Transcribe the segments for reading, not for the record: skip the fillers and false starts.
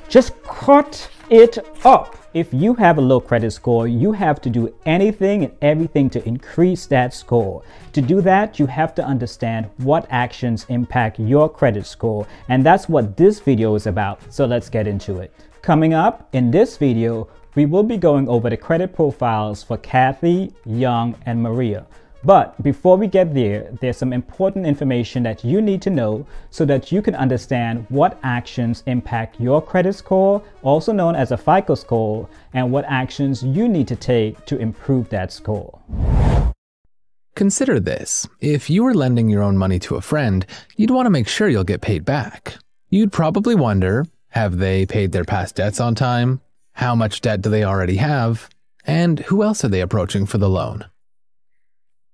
Just cut it up. If you have a low credit score, you have to do anything and everything to increase that score. To do that, you have to understand what actions impact your credit score, and that's what this video is about. So let's get into it. Coming up in this video, we will be going over the credit profiles for Kathy, Young, and Maria. But before we get there, there's some important information that you need to know so that you can understand what actions impact your credit score, also known as a FICO score, and what actions you need to take to improve that score. Consider this. If you were lending your own money to a friend, you'd want to make sure you'll get paid back. You'd probably wonder, have they paid their past debts on time? How much debt do they already have? And who else are they approaching for the loan?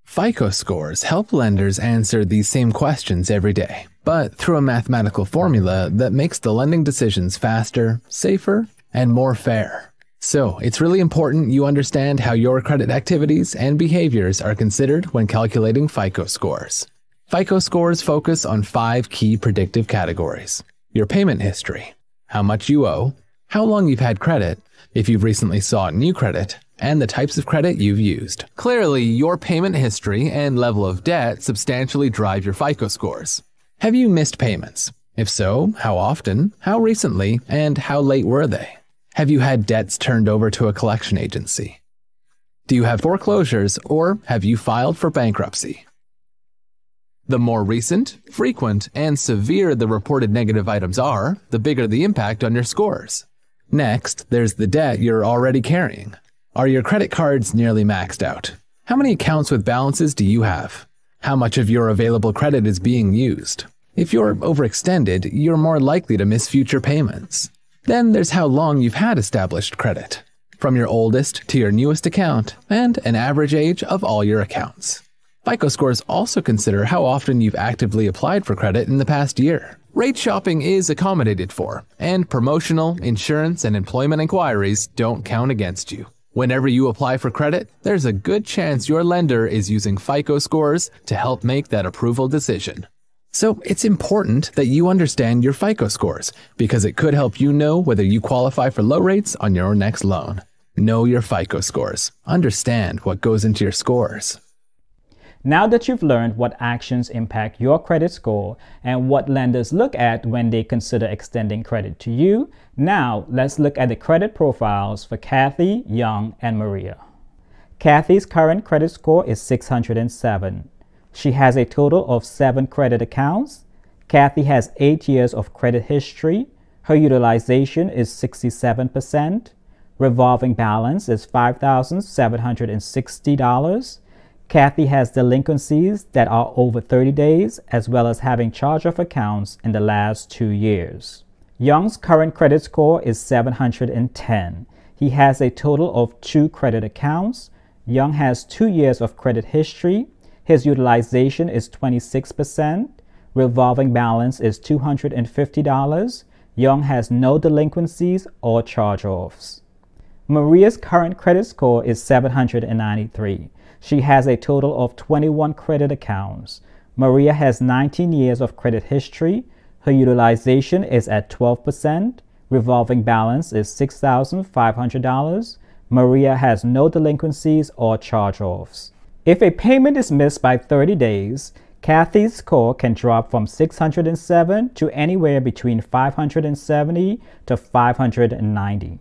FICO scores help lenders answer these same questions every day, but through a mathematical formula that makes the lending decisions faster, safer, and more fair. So, it's really important you understand how your credit activities and behaviors are considered when calculating FICO scores. FICO scores focus on 5 key predictive categories: your payment history, how much you owe, how long you've had credit, if you've recently sought new credit, and the types of credit you've used. Clearly, your payment history and level of debt substantially drive your FICO scores. Have you missed payments? If so, how often, how recently, and how late were they? Have you had debts turned over to a collection agency? Do you have foreclosures, or have you filed for bankruptcy? The more recent, frequent, and severe the reported negative items are, the bigger the impact on your scores. Next, there's the debt you're already carrying. Are your credit cards nearly maxed out? How many accounts with balances do you have? How much of your available credit is being used? If you're overextended, you're more likely to miss future payments. Then there's how long you've had established credit, from your oldest to your newest account, and an average age of all your accounts. FICO scores also consider how often you've actively applied for credit in the past year. Rate shopping is accommodated for, and promotional, insurance, and employment inquiries don't count against you. Whenever you apply for credit, there's a good chance your lender is using FICO scores to help make that approval decision. So it's important that you understand your FICO scores because it could help you know whether you qualify for low rates on your next loan. Know your FICO scores. Understand what goes into your scores. Now that you've learned what actions impact your credit score and what lenders look at when they consider extending credit to you, now let's look at the credit profiles for Kathy, Young, and Maria. Kathy's current credit score is 607. She has a total of 7 credit accounts. Kathy has 8 years of credit history. Her utilization is 67%. Revolving balance is $5,760. Kathy has delinquencies that are over 30 days, as well as having charge-off accounts in the last 2 years. Young's current credit score is 710. He has a total of 2 credit accounts. Young has 2 years of credit history. His utilization is 26%. Revolving balance is $250. Young has no delinquencies or charge-offs. Maria's current credit score is 793. She has a total of 21 credit accounts. Maria has 19 years of credit history. Her utilization is at 12%. Revolving balance is $6,500. Maria has no delinquencies or charge-offs. If a payment is missed by 30 days, Kathy's score can drop from 607 to anywhere between 570 to 590.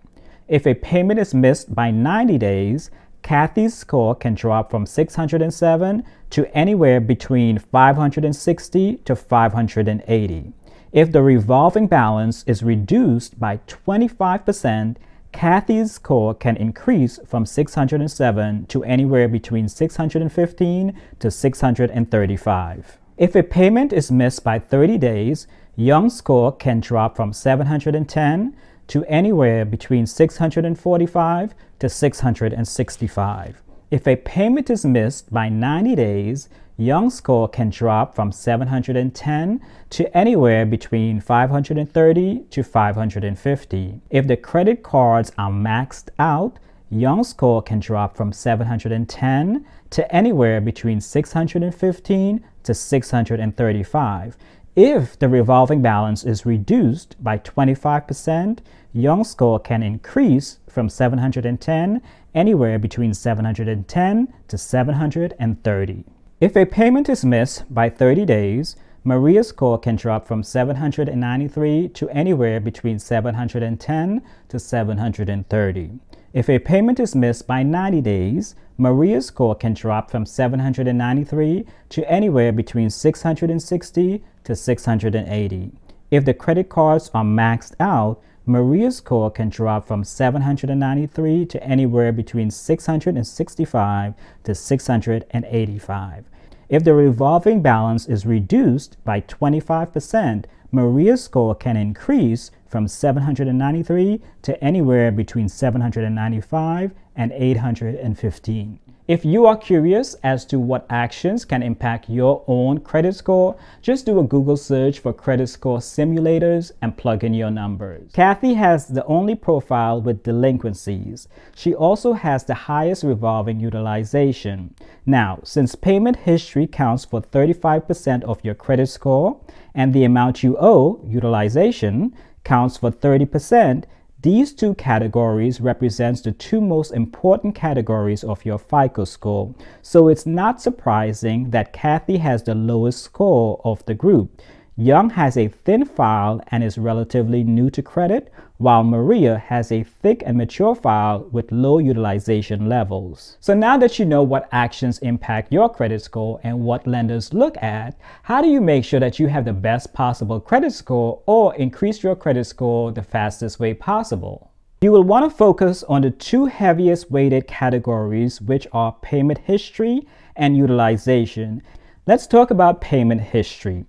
If a payment is missed by 90 days, Kathy's score can drop from 607 to anywhere between 560 to 580. If the revolving balance is reduced by 25%, Kathy's score can increase from 607 to anywhere between 615 to 635. If a payment is missed by 30 days, Young's score can drop from 710 to anywhere between 645 to 665. If a payment is missed by 90 days, Young's score can drop from 710 to anywhere between 530 to 550. If the credit cards are maxed out, Young's score can drop from 710 to anywhere between 615 to 635. If the revolving balance is reduced by 25%, Young's score can increase from 710 anywhere between 710 to 730. If a payment is missed by 30 days, Maria's score can drop from 793 to anywhere between 710 to 730. If a payment is missed by 90 days, Maria's score can drop from 793 to anywhere between 660 to 680. If the credit cards are maxed out, Maria's score can drop from 793 to anywhere between 665 to 685. If the revolving balance is reduced by 25%, Maria's score can increase from 793 to anywhere between 795 and 815. If you are curious as to what actions can impact your own credit score, just do a Google search for credit score simulators and plug in your numbers. Kathy has the only profile with delinquencies. She also has the highest revolving utilization. Now, since payment history counts for 35% of your credit score and the amount you owe, utilization, counts for 30%, these two categories represents the two most important categories of your FICO score. So it's not surprising that Kathy has the lowest score of the group. Young has a thin file and is relatively new to credit, while Maria has a thick and mature file with low utilization levels. So now that you know what actions impact your credit score and what lenders look at, how do you make sure that you have the best possible credit score or increase your credit score the fastest way possible? You will want to focus on the two heaviest weighted categories, which are payment history and utilization. Let's talk about payment history.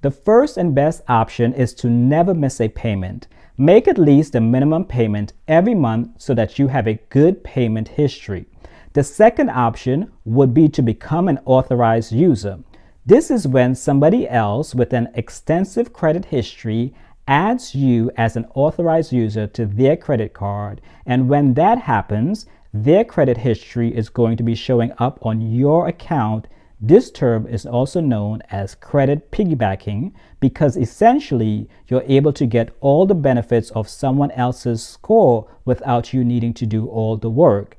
The first and best option is to never miss a payment. Make at least the minimum payment every month so that you have a good payment history. The second option would be to become an authorized user. This is when somebody else with an extensive credit history adds you as an authorized user to their credit card, and when that happens, their credit history is going to be showing up on your account. This term is also known as credit piggybacking because essentially you're able to get all the benefits of someone else's score without you needing to do all the work.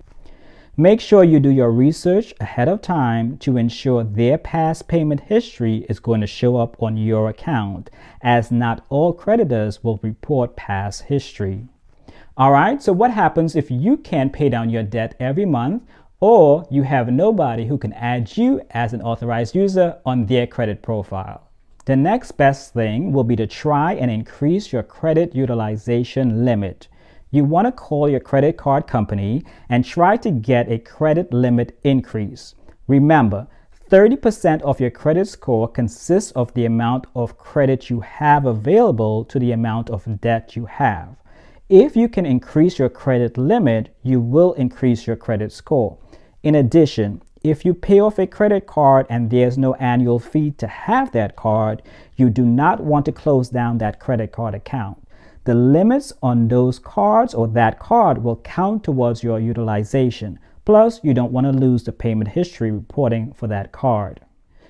Make sure you do your research ahead of time to ensure their past payment history is going to show up on your account, as not all creditors will report past history. Alright, so what happens if you can't pay down your debt every month, or you have nobody who can add you as an authorized user on their credit profile? The next best thing will be to try and increase your credit utilization limit. You want to call your credit card company and try to get a credit limit increase. Remember, 30% of your credit score consists of the amount of credit you have available to the amount of debt you have. If you can increase your credit limit, you will increase your credit score. In addition, if you pay off a credit card and there's no annual fee to have that card, you do not want to close down that credit card account. The limits on those cards or that card will count towards your utilization. Plus, you don't want to lose the payment history reporting for that card.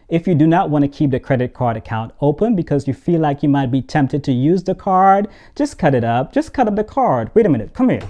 If you do not want to keep the credit card account open because you feel like you might be tempted to use the card, just cut it up. Just cut up the card. Wait a minute, come here.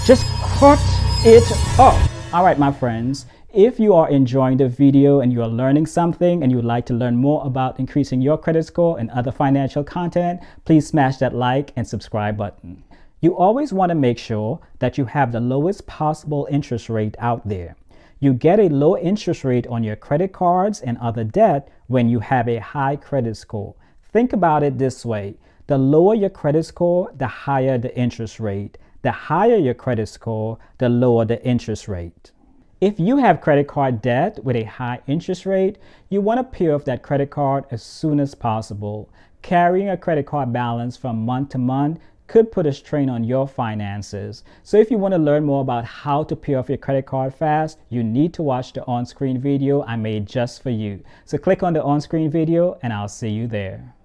Just cut it up. All right, my friends, if you are enjoying the video and you are learning something and you would like to learn more about increasing your credit score and other financial content, please smash that like and subscribe button. You always want to make sure that you have the lowest possible interest rate out there. You get a low interest rate on your credit cards and other debt when you have a high credit score. Think about it this way. The lower your credit score, the higher the interest rate. The higher your credit score, the lower the interest rate. If you have credit card debt with a high interest rate, you want to pay off that credit card as soon as possible. Carrying a credit card balance from month to month could put a strain on your finances. So if you want to learn more about how to pay off your credit card fast, you need to watch the on-screen video I made just for you. So click on the on-screen video and I'll see you there.